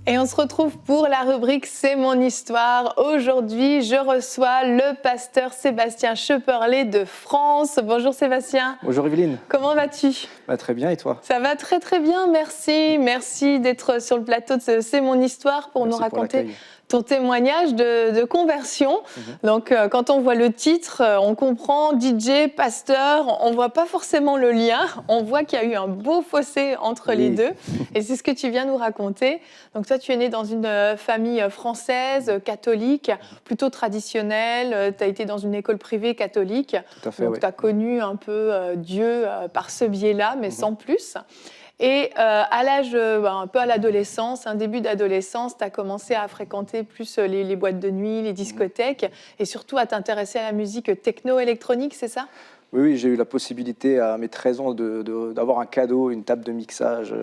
Et on se retrouve pour la rubrique C'est mon histoire. Aujourd'hui, je reçois le pasteur Sébastien Schepperle de France. Bonjour Sébastien. Bonjour Evelyne. Comment vas-tu ? Très bien, et toi ? Ça va très très bien, merci. Merci d'être sur le plateau de C'est mon histoire pour nous raconter ton témoignage de conversion. Donc, quand on voit le titre, on comprend DJ, pasteur, on ne voit pas forcément le lien. On voit qu'il y a eu un beau fossé entre les deux. Et c'est ce que tu viens nous raconter. Donc, toi, tu es né dans une famille française, catholique, plutôt traditionnelle. Tu as été dans une école privée catholique. Tout à fait, donc, tu as connu un peu Dieu par ce biais-là, mais sans plus. Et à l'âge, un peu à l'adolescence, un début d'adolescence, tu as commencé à fréquenter plus les boîtes de nuit, les discothèques, et surtout à t'intéresser à la musique techno-électronique, c'est ça ? Oui, j'ai eu la possibilité à mes 13 ans d'avoir un cadeau, une table de mixage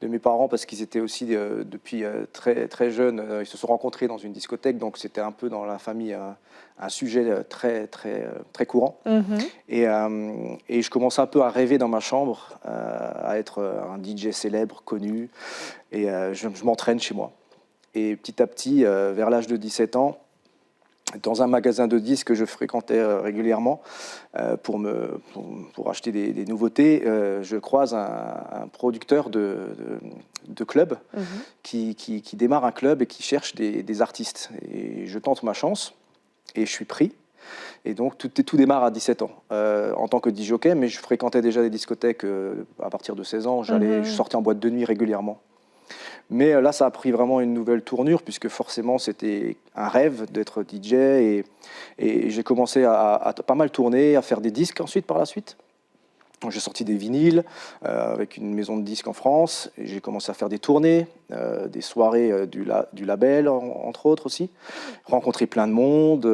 de mes parents, parce qu'ils étaient aussi, depuis très, très jeunes, ils se sont rencontrés dans une discothèque, donc c'était un peu dans la famille un sujet très, très, très courant. Et je commençais un peu à rêver dans ma chambre, à être un DJ célèbre, connu, et je m'entraîne chez moi. Et petit à petit, vers l'âge de 17 ans, dans un magasin de disques que je fréquentais régulièrement pour acheter des nouveautés, je croise un producteur de club qui démarre un club et qui cherche des artistes. Et je tente ma chance et je suis pris. Et donc tout démarre à 17 ans en tant que disjockey, mais je fréquentais déjà des discothèques à partir de 16 ans. Je sortais en boîte de nuit régulièrement. Mais là, ça a pris vraiment une nouvelle tournure, puisque forcément, c'était un rêve d'être DJ. Et j'ai commencé à pas mal tourner, à faire des disques ensuite, par la suite. J'ai sorti des vinyles avec une maison de disques en France. Et j'ai commencé à faire des tournées, des soirées du label, entre autres aussi. Rencontrer plein de monde,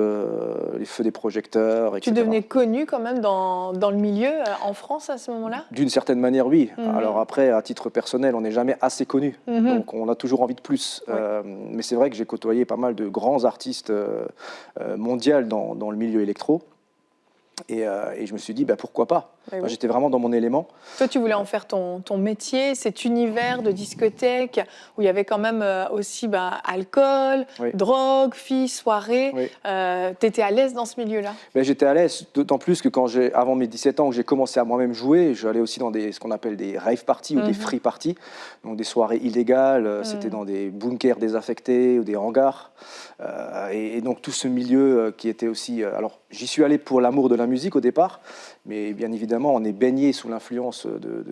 les feux des projecteurs, etc. Tu devenais connu quand même dans le milieu en France à ce moment-là ? D'une certaine manière, oui. Alors après, à titre personnel, on n'est jamais assez connu. Donc on a toujours envie de plus. Mais c'est vrai que j'ai côtoyé pas mal de grands artistes mondiaux dans le milieu électro. Et je me suis dit, pourquoi pas ? J'étais vraiment dans mon élément. Toi, tu voulais en faire ton métier, cet univers de discothèque où il y avait quand même aussi alcool, drogue, filles, soirées. Tu étais à l'aise dans ce milieu-là ? J'étais à l'aise, d'autant plus que avant mes 17 ans, où j'ai commencé à moi-même jouer, j'allais aussi dans ce qu'on appelle des rave parties ou des free parties, donc des soirées illégales. C'était dans des bunkers désaffectés ou des hangars. Et donc tout ce milieu qui était aussi... alors j'y suis allé pour l'amour de la musique au départ, mais bien évidemment on est baigné sous l'influence de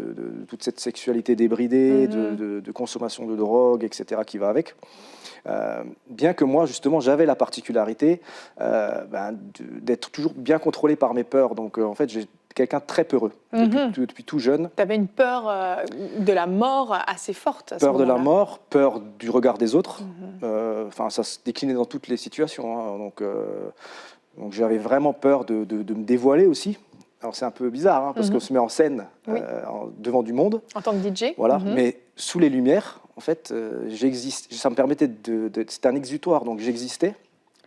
toute cette sexualité débridée, de consommation de drogue, etc. qui va avec. Bien que moi justement j'avais la particularité d'être toujours bien contrôlé par mes peurs. Donc en fait j'ai quelqu'un de très peureux depuis tout jeune. Tu avais une peur de la mort assez forte à ce moment-là. Peur de la mort, peur du regard des autres. Ça se déclinait dans toutes les situations. Donc j'avais vraiment peur de me dévoiler aussi. Alors c'est un peu bizarre parce qu'on se met en scène devant du monde. En tant que DJ. Voilà, mais sous les lumières, en fait, j'existe. Ça me permettait c'était un exutoire, donc j'existais,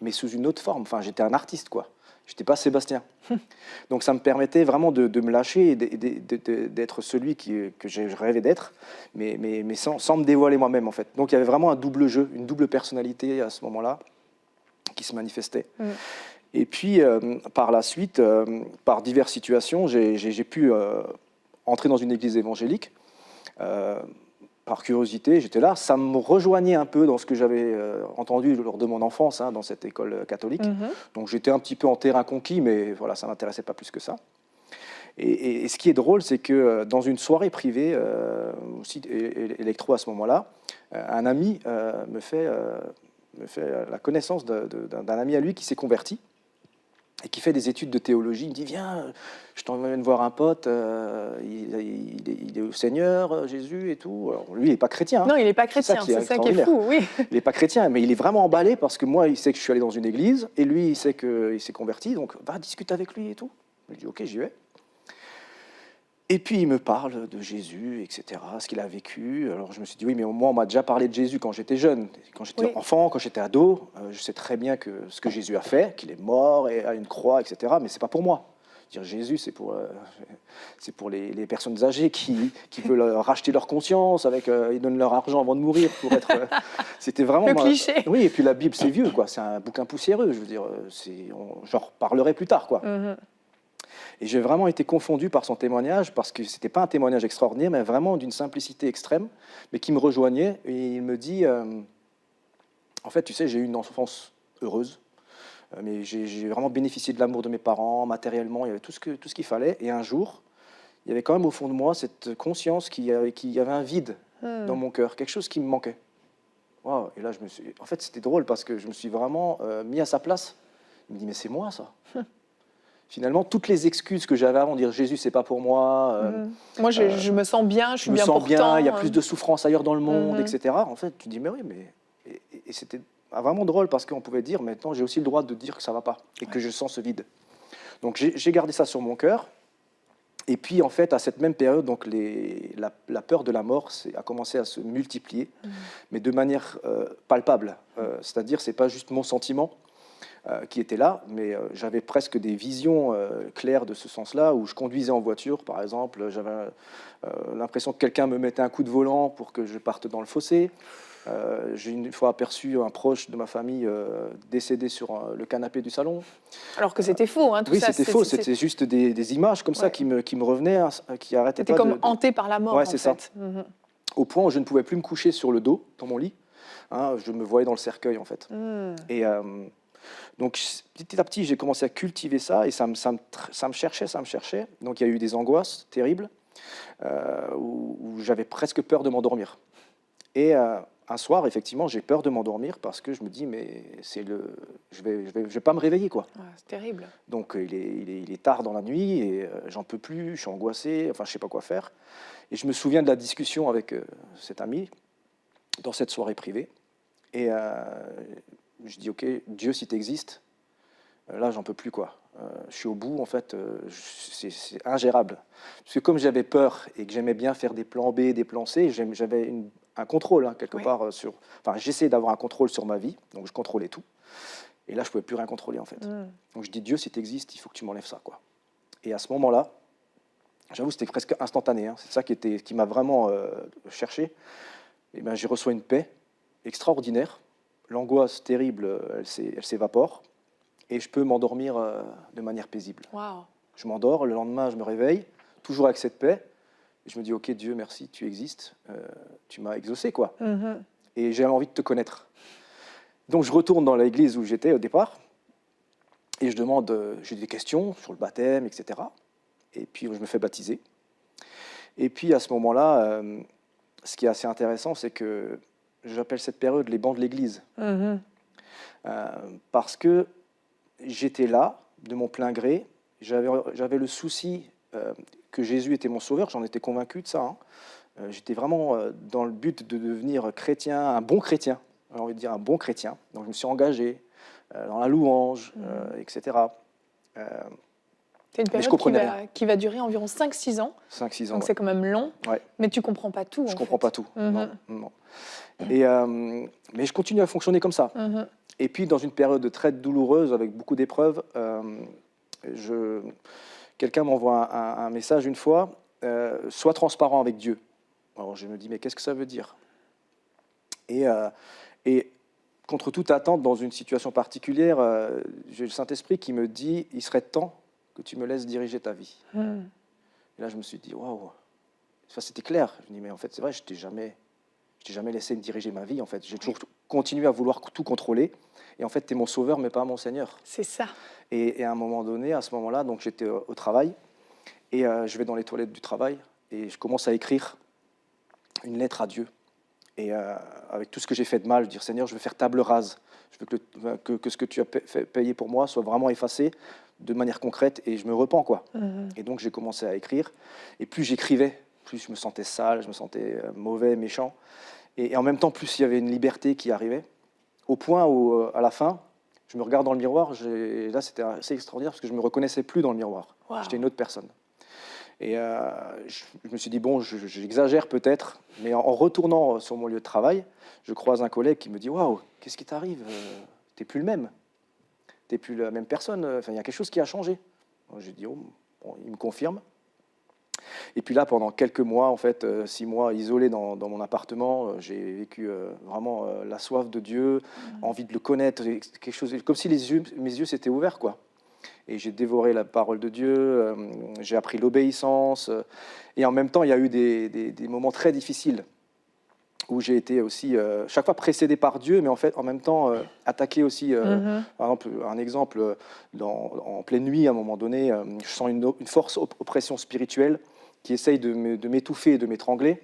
mais sous une autre forme. Enfin, j'étais un artiste, quoi. J'étais pas Sébastien. Donc ça me permettait vraiment de me lâcher et d'être celui que je rêvais d'être, mais sans me dévoiler moi-même, en fait. Donc il y avait vraiment un double jeu, une double personnalité à ce moment-là qui se manifestait. Et puis, par la suite, par diverses situations, j'ai pu entrer dans une église évangélique. Par curiosité, j'étais là. Ça me rejoignait un peu dans ce que j'avais entendu lors de mon enfance, dans cette école catholique. Donc j'étais un petit peu en terrain conquis, mais voilà, ça ne m'intéressait pas plus que ça. Et ce qui est drôle, c'est que dans une soirée privée, aussi électro à ce moment-là, un ami me fait la connaissance d'un ami à lui qui s'est converti et qui fait des études de théologie. Il me dit, viens, je t'emmène voir un pote, il est au Seigneur, Jésus et tout. Alors, lui, il n'est pas chrétien. Non, il n'est pas chrétien, c'est ça qui est fou, oui. Il n'est pas chrétien, mais il est vraiment emballé parce que moi, il sait que je suis allé dans une église et lui, il sait qu'il s'est converti, donc va discuter avec lui et tout. Je lui dis, ok, j'y vais. Et puis il me parle de Jésus, etc., ce qu'il a vécu. Alors je me suis dit, oui, mais moi, on m'a déjà parlé de Jésus quand j'étais jeune, quand j'étais enfant, quand j'étais ado. Je sais très bien ce que Jésus a fait, qu'il est mort et à une croix, etc., mais ce n'est pas pour moi. dire, Jésus, c'est pour les personnes âgées qui veulent racheter leur conscience, ils donnent leur argent avant de mourir pour être... C'était vraiment... Le cliché. Oui, et puis la Bible, c'est vieux, quoi. C'est un bouquin poussiéreux, je veux dire. J'en reparlerai plus tard, quoi. Et j'ai vraiment été confondu par son témoignage, parce que ce n'était pas un témoignage extraordinaire, mais vraiment d'une simplicité extrême, mais qui me rejoignait. Et il me dit, en fait, tu sais, j'ai eu une enfance heureuse, mais j'ai vraiment bénéficié de l'amour de mes parents, matériellement, il y avait tout ce qu'il fallait. Et un jour, il y avait quand même au fond de moi cette conscience qu'il y avait un vide dans mon cœur, quelque chose qui me manquait. Wow. Et là, en fait, c'était drôle, parce que je me suis vraiment mis à sa place. Il me dit, mais c'est moi, ça. Finalement, toutes les excuses que j'avais avant de dire Jésus, c'est pas pour moi. Moi, je me sens bien, je suis bien pourtant. Bien, il y a plus de souffrance ailleurs dans le monde, etc. En fait, tu dis, mais oui, mais. Et c'était vraiment drôle, parce qu'on pouvait dire, maintenant, j'ai aussi le droit de dire que ça va pas et que je sens ce vide. Donc, j'ai gardé ça sur mon cœur. Et puis, en fait, à cette même période, donc, la peur de la mort a commencé à se multiplier, mais de manière palpable. C'est-à-dire, c'est pas juste mon sentiment qui était là, mais j'avais presque des visions claires de ce sens-là, où je conduisais en voiture, par exemple, j'avais l'impression que quelqu'un me mettait un coup de volant pour que je parte dans le fossé. J'ai une fois aperçu un proche de ma famille décédé sur le canapé du salon. Alors que c'était faux, hein, tout oui, ça. Oui, c'était faux, c'était juste des images comme ça qui me revenaient, hein, qui arrêtaient pas. C'était comme hanté par la mort, ouais, en fait. Ça. Au point où je ne pouvais plus me coucher sur le dos, dans mon lit. Hein, je me voyais dans le cercueil, en fait. Et donc, petit à petit, j'ai commencé à cultiver ça, et ça me cherchait. Donc, il y a eu des angoisses terribles, où j'avais presque peur de m'endormir. Et un soir, effectivement, j'ai peur de m'endormir, parce que je me dis, mais je vais pas me réveiller, quoi. Ouais, c'est terrible. Donc, il est tard dans la nuit, et j'en peux plus, je suis angoissé, enfin, je sais pas quoi faire. Et je me souviens de la discussion avec cet ami, dans cette soirée privée. Et je dis, ok, Dieu, si tu existes, là, j'en peux plus, quoi. Je suis au bout, en fait, c'est ingérable. Parce que comme j'avais peur et que j'aimais bien faire des plans B, des plans C, j'avais un contrôle, hein, quelque part, enfin, j'essayais d'avoir un contrôle sur ma vie, donc je contrôlais tout. Et là, je ne pouvais plus rien contrôler, en fait. Donc je dis, Dieu, si tu existes, il faut que tu m'enlèves ça, quoi. Et à ce moment-là, j'avoue, c'était presque instantané, hein, c'est ça qui m'a vraiment cherché. Et ben, j'ai reçu une paix extraordinaire. L'angoisse terrible, elle s'évapore, et je peux m'endormir de manière paisible. Wow. Je m'endors, le lendemain, je me réveille, toujours avec cette paix, et je me dis, ok, Dieu, merci, tu existes, tu m'as exaucé, quoi. Et j'ai envie de te connaître. Donc, je retourne dans l'église où j'étais au départ, et je demande, j'ai des questions sur le baptême, etc. Et puis, je me fais baptiser. Et puis, à ce moment-là, ce qui est assez intéressant, c'est que j'appelle cette période les bancs de l'église. Parce que j'étais là, de mon plein gré, j'avais le souci que Jésus était mon sauveur, j'en étais convaincu de ça. Hein. J'étais vraiment dans le but de devenir chrétien, un bon chrétien, j'ai envie de dire un bon chrétien. Donc je me suis engagé dans la louange, etc. C'est une période qui va durer environ 5-6 ans. 5-6 ans. Donc c'est quand même long, mais tu ne comprends pas tout. Je ne comprends pas tout. Non. Et, mais je continue à fonctionner comme ça. Et puis, dans une période très douloureuse, avec beaucoup d'épreuves, quelqu'un m'envoie un message une fois, sois transparent avec Dieu. Alors, je me dis, mais qu'est-ce que ça veut dire ? Et contre toute attente, dans une situation particulière, j'ai le Saint-Esprit qui me dit, il serait temps que tu me laisses diriger ta vie. Et là, je me suis dit, waouh, c'était clair. Je me dis, mais en fait, c'est vrai, je t'ai jamais laissé me diriger ma vie. En fait, j'ai toujours continué à vouloir tout contrôler. Et en fait, tu es mon sauveur, mais pas mon Seigneur. C'est ça. Et à un moment donné, à ce moment-là, donc j'étais au travail, et je vais dans les toilettes du travail, et je commence à écrire une lettre à Dieu. Et avec tout ce que j'ai fait de mal, je dis, Seigneur, je veux faire table rase. Je veux que ce que tu as payé pour moi soit vraiment effacé de manière concrète, et je me repens, quoi. Et donc, j'ai commencé à écrire. Et plus j'écrivais, plus je me sentais sale, je me sentais mauvais, méchant. Et en même temps, plus il y avait une liberté qui arrivait, au point où, à la fin, je me regarde dans le miroir. Là, c'était assez extraordinaire, parce que je ne me reconnaissais plus dans le miroir. Wow. J'étais une autre personne. Et je me suis dit, bon, j'exagère peut-être, mais en retournant sur mon lieu de travail, je croise un collègue qui me dit, waouh, qu'est-ce qui t'arrive ? T'es plus le même. T'es plus la même personne. Enfin, il y a quelque chose qui a changé. J'ai dit, oh, bon, il me confirme. Et puis là, pendant quelques mois, en fait, 6 mois isolé dans mon appartement, j'ai vécu vraiment la soif de Dieu, envie de le connaître, quelque chose, comme si mes yeux s'étaient ouverts, quoi. Et j'ai dévoré la parole de Dieu, j'ai appris l'obéissance. Et en même temps, il y a eu des moments très difficiles où j'ai été aussi chaque fois précédé par Dieu, mais en fait, en même temps, attaqué aussi. Par exemple, un exemple, en pleine nuit, à un moment donné, je sens une force oppression spirituelle qui essaye de m'étouffer et de m'étrangler.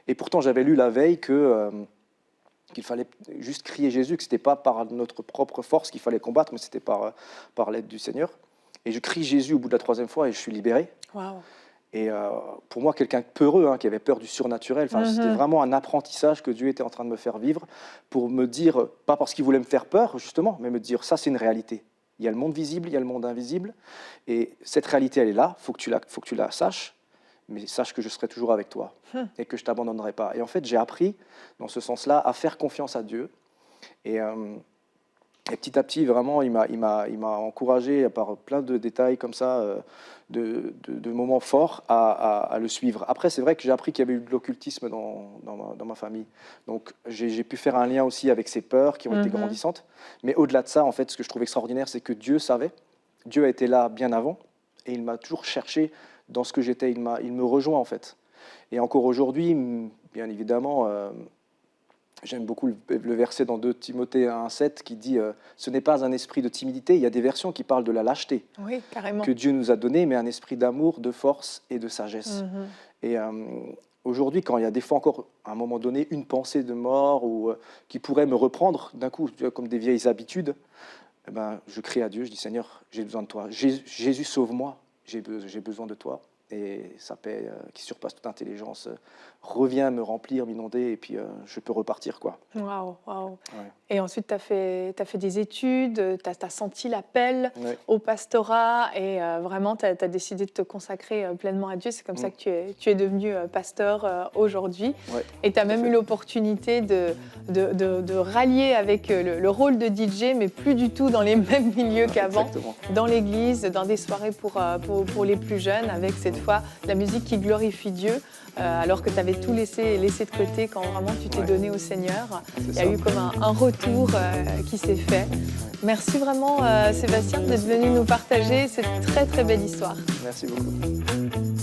Et pourtant, j'avais lu la veille qu'il fallait juste crier Jésus, que ce n'était pas par notre propre force qu'il fallait combattre, mais c'était par l'aide du Seigneur. Et je crie Jésus au bout de la 3e fois et je suis libéré. Wow. Et pour moi, quelqu'un de peureux, qui avait peur du surnaturel, c'était vraiment un apprentissage que Dieu était en train de me faire vivre pour me dire, pas parce qu'il voulait me faire peur, justement, mais me dire, ça c'est une réalité. Il y a le monde visible, il y a le monde invisible, et cette réalité, elle est là, faut que tu la saches, mais sache que je serai toujours avec toi et que je ne t'abandonnerai pas. Et en fait, j'ai appris, dans ce sens-là, à faire confiance à Dieu. Et petit à petit, vraiment, il m'a encouragé, par plein de détails comme ça, de moments forts, à le suivre. Après, c'est vrai que j'ai appris qu'il y avait eu de l'occultisme dans ma famille. Donc, j'ai pu faire un lien aussi avec ces peurs qui ont été grandissantes. Mais au-delà de ça, en fait, ce que je trouve extraordinaire, c'est que Dieu savait. Dieu a été là bien avant. Et il m'a toujours cherché dans ce que j'étais. Il me rejoint, en fait. Et encore aujourd'hui, bien évidemment... J'aime beaucoup le verset dans 2 Timothée 1,7 qui dit ce n'est pas un esprit de timidité. Il y a des versions qui parlent de la lâcheté que Dieu nous a donnée, mais un esprit d'amour, de force et de sagesse. Et aujourd'hui, quand il y a des fois encore, à un moment donné, une pensée de mort ou qui pourrait me reprendre d'un coup, comme des vieilles habitudes, eh ben, je crie à Dieu, je dis Seigneur, j'ai besoin de toi. Jésus, sauve-moi, j'ai besoin de toi. Et sa paix qui surpasse toute intelligence revient me remplir, m'inonder, et puis je peux repartir, quoi. Waouh, waouh. Ouais. Et ensuite, tu as fait des études, tu as senti l'appel au pastorat, et vraiment, tu as décidé de te consacrer pleinement à Dieu. C'est comme ça que tu es devenu pasteur aujourd'hui. Ouais, et tu as même eu l'opportunité de rallier avec le rôle de DJ, mais plus du tout dans les mêmes milieux qu'avant, dans l'église, dans des soirées pour les plus jeunes, avec cette fois la musique qui glorifie Dieu, alors que tu avais tout laissé de côté quand vraiment tu t'es donné au Seigneur. Il y a eu comme un retour qui s'est fait. Merci vraiment Sébastien d'être venu nous partager cette très très belle histoire. Merci beaucoup.